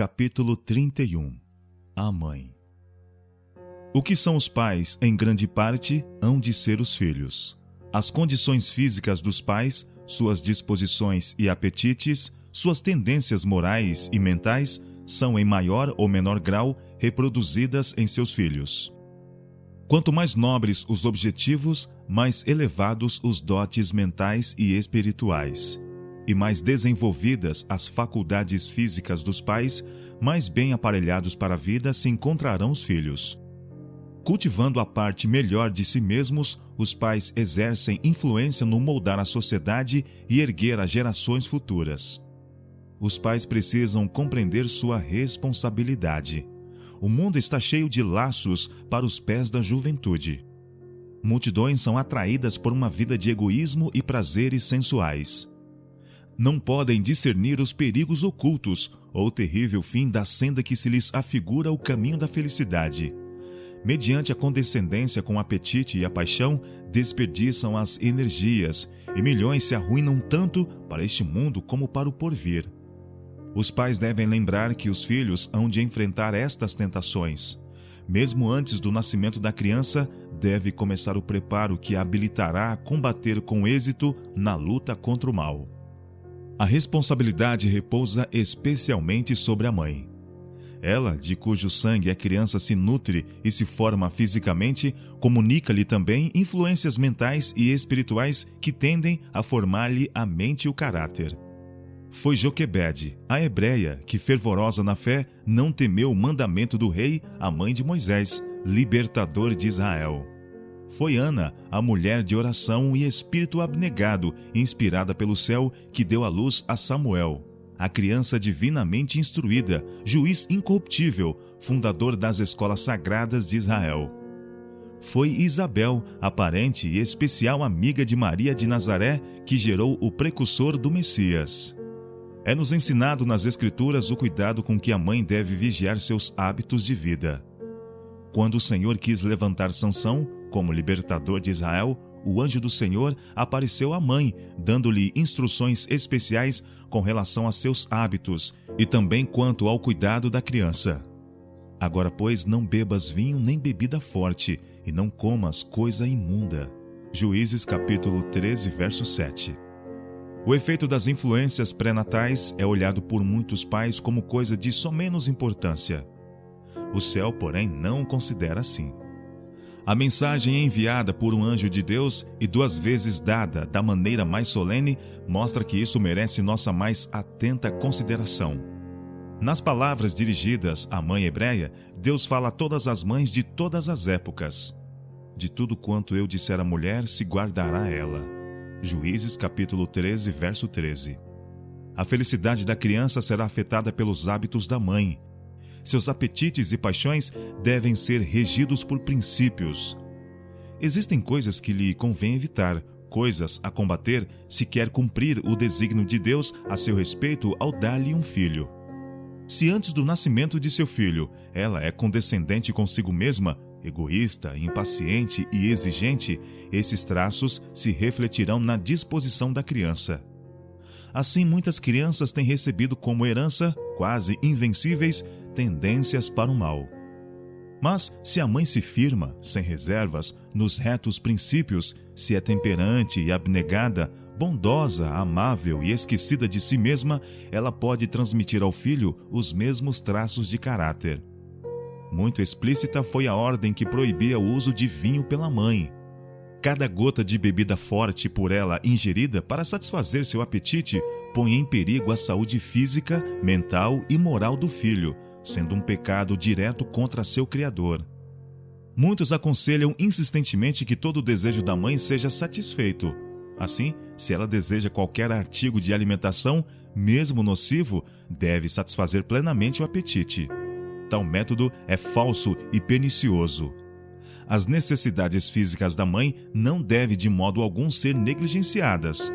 capítulo 31. A mãe. O que são os pais, em grande parte, hão de ser os filhos. As condições físicas dos pais, suas disposições e apetites, suas tendências morais e mentais, são em maior ou menor grau reproduzidas em seus filhos. Quanto mais nobres os objetivos, mais elevados os dotes mentais e espirituais. E mais desenvolvidas as faculdades físicas dos pais, mais bem aparelhados para a vida se encontrarão os filhos. Cultivando a parte melhor de si mesmos, os pais exercem influência no moldar a sociedade e erguer as gerações futuras. Os pais precisam compreender sua responsabilidade. O mundo está cheio de laços para os pés da juventude. Multidões são atraídas por uma vida de egoísmo e prazeres sensuais. Não podem discernir os perigos ocultos ou o terrível fim da senda que se lhes afigura o caminho da felicidade. Mediante a condescendência com o apetite e a paixão, desperdiçam as energias, e milhões se arruinam tanto para este mundo como para o porvir. Os pais devem lembrar que os filhos hão de enfrentar estas tentações. Mesmo antes do nascimento da criança, deve começar o preparo que a habilitará a combater com êxito na luta contra o mal. A responsabilidade repousa especialmente sobre a mãe. Ela, de cujo sangue a criança se nutre e se forma fisicamente, comunica-lhe também influências mentais e espirituais que tendem a formar-lhe a mente e o caráter. Foi Joquebede, a hebreia, que, fervorosa na fé, não temeu o mandamento do rei, a mãe de Moisés, libertador de Israel. Foi Ana, a mulher de oração e espírito abnegado, inspirada pelo céu, que deu à luz a Samuel, a criança divinamente instruída, juiz incorruptível, fundador das escolas sagradas de Israel. Foi Isabel, a parente e especial amiga de Maria de Nazaré, que gerou o precursor do Messias. É-nos ensinado nas Escrituras o cuidado com que a mãe deve vigiar seus hábitos de vida. Quando o Senhor quis levantar Sansão como libertador de Israel, o anjo do Senhor apareceu à mãe, dando-lhe instruções especiais com relação a seus hábitos e também quanto ao cuidado da criança. Agora, pois, não bebas vinho nem bebida forte, e não comas coisa imunda. Juízes capítulo 13, verso 7. O efeito das influências pré-natais é olhado por muitos pais como coisa de somenos importância. O céu, porém, não o considera assim. A mensagem enviada por um anjo de Deus e 2 vezes dada da maneira mais solene mostra que isso merece nossa mais atenta consideração. Nas palavras dirigidas à mãe hebreia, Deus fala a todas as mães de todas as épocas. De tudo quanto eu disser à mulher, se guardará ela. Juízes capítulo 13, verso 13. A felicidade da criança será afetada pelos hábitos da mãe. Seus apetites e paixões devem ser regidos por princípios. Existem coisas que lhe convém evitar, coisas a combater se quer cumprir o desígnio de Deus a seu respeito ao dar-lhe um filho. Se antes do nascimento de seu filho ela é condescendente consigo mesma, egoísta, impaciente e exigente, esses traços se refletirão na disposição da criança. Assim, muitas crianças têm recebido como herança, quase invencíveis, tendências para o mal. Mas, se a mãe se firma, sem reservas, nos retos princípios, se é temperante e abnegada, bondosa, amável e esquecida de si mesma, ela pode transmitir ao filho os mesmos traços de caráter. Muito explícita foi a ordem que proibia o uso de vinho pela mãe. Cada gota de bebida forte por ela ingerida para satisfazer seu apetite põe em perigo a saúde física, mental e moral do filho, sendo um pecado direto contra seu Criador. Muitos aconselham insistentemente que todo o desejo da mãe seja satisfeito. Assim, se ela deseja qualquer artigo de alimentação, mesmo nocivo, deve satisfazer plenamente o apetite. Tal método é falso e pernicioso. As necessidades físicas da mãe não devem de modo algum ser negligenciadas.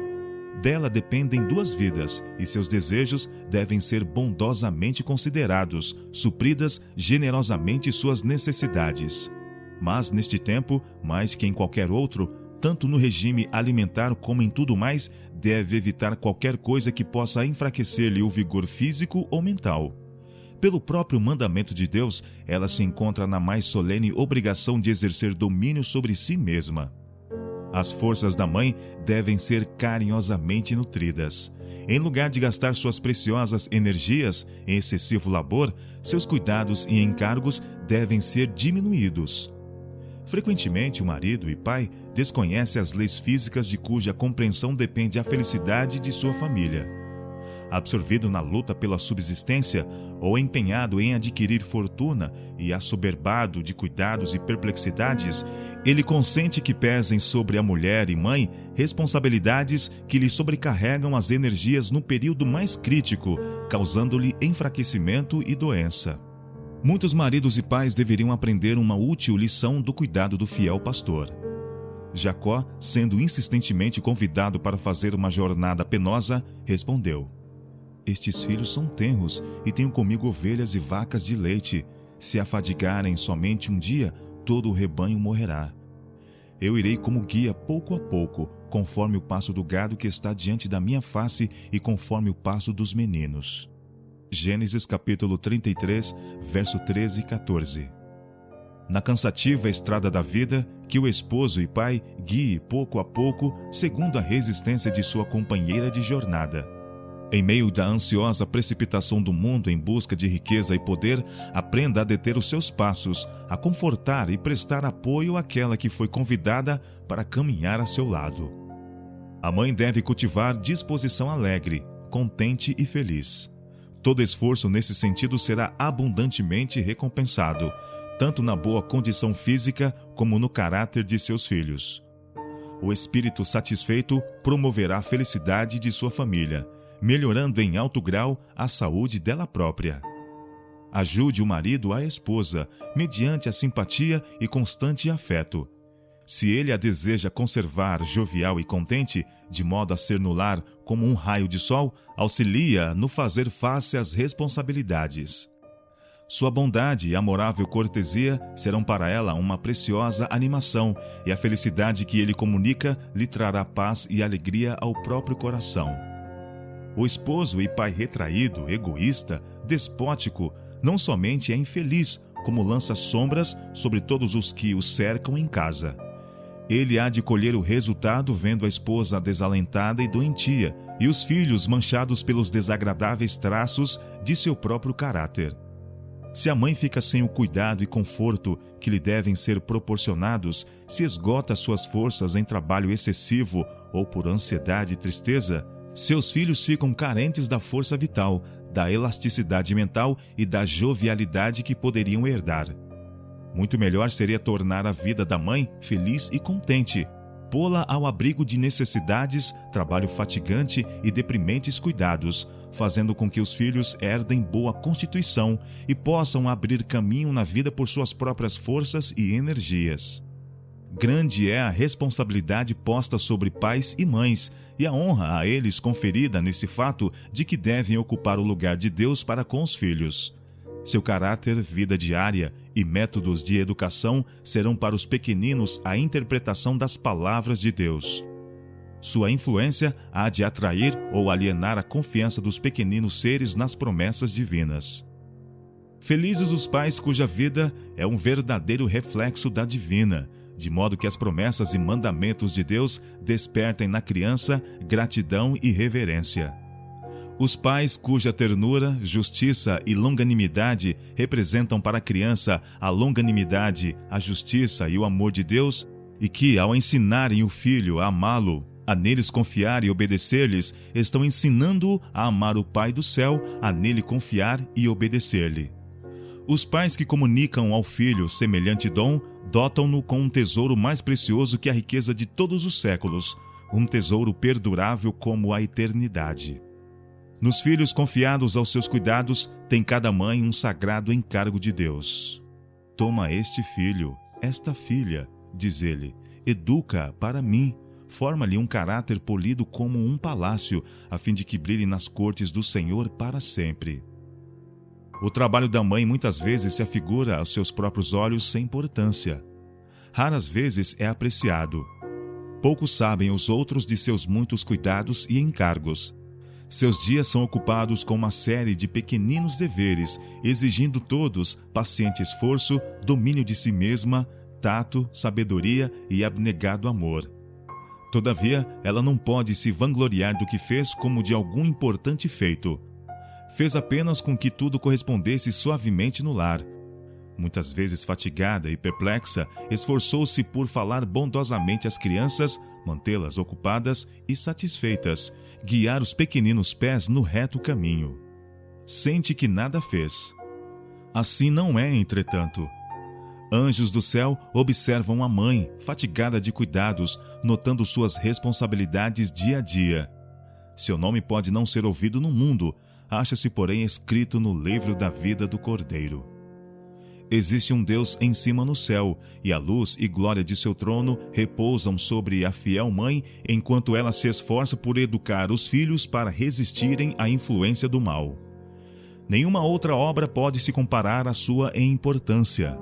Dela dependem 2 vidas, e seus desejos devem ser bondosamente considerados, supridas generosamente suas necessidades. Mas, neste tempo, mais que em qualquer outro, tanto no regime alimentar como em tudo mais, deve evitar qualquer coisa que possa enfraquecer-lhe o vigor físico ou mental. pelo próprio mandamento de Deus, ela se encontra na mais solene obrigação de exercer domínio sobre si mesma. As forças da mãe devem ser carinhosamente nutridas. Em lugar de gastar suas preciosas energias em excessivo labor, seus cuidados e encargos devem ser diminuídos. Frequentemente, o marido e pai desconhece as leis físicas de cuja compreensão depende a felicidade de sua família. Absorvido na luta pela subsistência ou empenhado em adquirir fortuna e assoberbado de cuidados e perplexidades, ele consente que pesem sobre a mulher e mãe responsabilidades que lhe sobrecarregam as energias no período mais crítico, causando-lhe enfraquecimento e doença. Muitos maridos e pais deveriam aprender uma útil lição do cuidado do fiel pastor. Jacó, sendo insistentemente convidado para fazer uma jornada penosa, respondeu: "Estes filhos são tenros e tenho comigo ovelhas e vacas de leite. Se afadigarem somente um dia, todo o rebanho morrerá. Eu irei como guia pouco a pouco, conforme o passo do gado que está diante da minha face e conforme o passo dos meninos." Gênesis capítulo 33, verso 13 e 14. Na cansativa estrada da vida, que o esposo e pai guie pouco a pouco, segundo a resistência de sua companheira de jornada. Em meio da ansiosa precipitação do mundo em busca de riqueza e poder, aprenda a deter os seus passos, a confortar e prestar apoio àquela que foi convidada para caminhar a seu lado. A mãe deve cultivar disposição alegre, contente e feliz. Todo esforço nesse sentido será abundantemente recompensado, tanto na boa condição física como no caráter de seus filhos. O espírito satisfeito promoverá a felicidade de sua família, melhorando em alto grau a saúde dela própria. Ajude o marido à esposa, mediante a simpatia e constante afeto. Se ele a deseja conservar jovial e contente, de modo a ser no lar como um raio de sol, auxilia no fazer face às responsabilidades. Sua bondade e amorável cortesia serão para ela uma preciosa animação, e a felicidade que ele comunica lhe trará paz e alegria ao próprio coração. O esposo e pai retraído, egoísta, despótico, não somente é infeliz, como lança sombras sobre todos os que o cercam em casa. Ele há de colher o resultado vendo a esposa desalentada e doentia, e os filhos manchados pelos desagradáveis traços de seu próprio caráter. Se a mãe fica sem o cuidado e conforto que lhe devem ser proporcionados, se esgota suas forças em trabalho excessivo ou por ansiedade e tristeza, seus filhos ficam carentes da força vital, da elasticidade mental e da jovialidade que poderiam herdar. Muito melhor seria tornar a vida da mãe feliz e contente, pô-la ao abrigo de necessidades, trabalho fatigante e deprimentes cuidados, fazendo com que os filhos herdem boa constituição e possam abrir caminho na vida por suas próprias forças e energias. Grande é a responsabilidade posta sobre pais e mães, e a honra a eles conferida nesse fato de que devem ocupar o lugar de Deus para com os filhos. Seu caráter, vida diária e métodos de educação serão para os pequeninos a interpretação das palavras de Deus. Sua influência há de atrair ou alienar a confiança dos pequeninos seres nas promessas divinas. Felizes os pais cuja vida é um verdadeiro reflexo da divina, de modo que as promessas e mandamentos de Deus despertem na criança gratidão e reverência. Os pais cuja ternura, justiça e longanimidade representam para a criança a longanimidade, a justiça e o amor de Deus, e que, ao ensinarem o filho a amá-lo, a neles confiar e obedecer-lhes, estão ensinando-o a amar o Pai do céu, a nele confiar e obedecer-lhe. Os pais que comunicam ao filho semelhante dom, dotam-no com um tesouro mais precioso que a riqueza de todos os séculos, um tesouro perdurável como a eternidade. Nos filhos confiados aos seus cuidados, tem cada mãe um sagrado encargo de Deus. Toma este filho, esta filha, diz ele, educa-a para mim, forma-lhe um caráter polido como um palácio, a fim de que brilhe nas cortes do Senhor para sempre. O trabalho da mãe muitas vezes se afigura aos seus próprios olhos sem importância. Raras vezes é apreciado. Poucos sabem os outros de seus muitos cuidados e encargos. Seus dias são ocupados com uma série de pequeninos deveres, exigindo todos paciente esforço, domínio de si mesma, tato, sabedoria e abnegado amor. Todavia, ela não pode se vangloriar do que fez como de algum importante feito. Fez apenas com que tudo correspondesse suavemente no lar. Muitas vezes fatigada e perplexa, esforçou-se por falar bondosamente às crianças, mantê-las ocupadas e satisfeitas, guiar os pequeninos pés no reto caminho. Sente que nada fez. Assim não é, entretanto. Anjos do céu observam a mãe, fatigada de cuidados, notando suas responsabilidades dia a dia. Seu nome pode não ser ouvido no mundo, acha-se, porém, escrito no livro da vida do Cordeiro. Existe um Deus em cima no céu, e a luz e glória de seu trono repousam sobre a fiel mãe, enquanto ela se esforça por educar os filhos para resistirem à influência do mal. Nenhuma outra obra pode se comparar à sua em importância.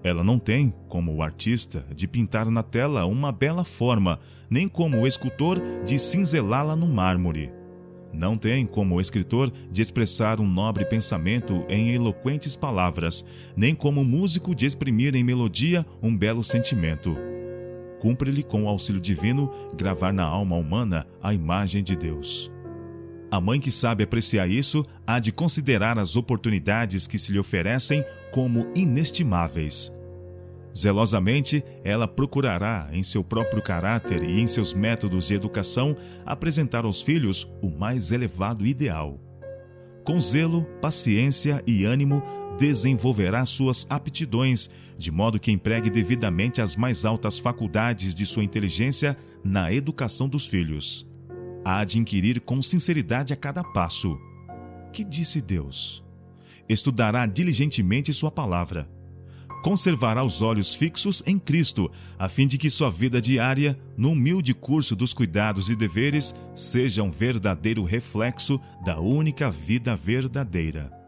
Ela não tem, como o artista, de pintar na tela uma bela forma, nem como o escultor de cinzelá-la no mármore. Não tem, como o escritor, de expressar um nobre pensamento em eloquentes palavras, nem como o músico de exprimir em melodia um belo sentimento. Cumpre-lhe, com o auxílio divino, gravar na alma humana a imagem de Deus. A mãe que sabe apreciar isso há de considerar as oportunidades que se lhe oferecem como inestimáveis. Zelosamente, ela procurará, em seu próprio caráter e em seus métodos de educação, apresentar aos filhos o mais elevado ideal. Com zelo, paciência e ânimo, desenvolverá suas aptidões, de modo que empregue devidamente as mais altas faculdades de sua inteligência na educação dos filhos. Há de inquirir com sinceridade a cada passo: que disse Deus? Estudará diligentemente sua palavra. Conservará os olhos fixos em Cristo, a fim de que sua vida diária, no humilde curso dos cuidados e deveres, seja um verdadeiro reflexo da única vida verdadeira.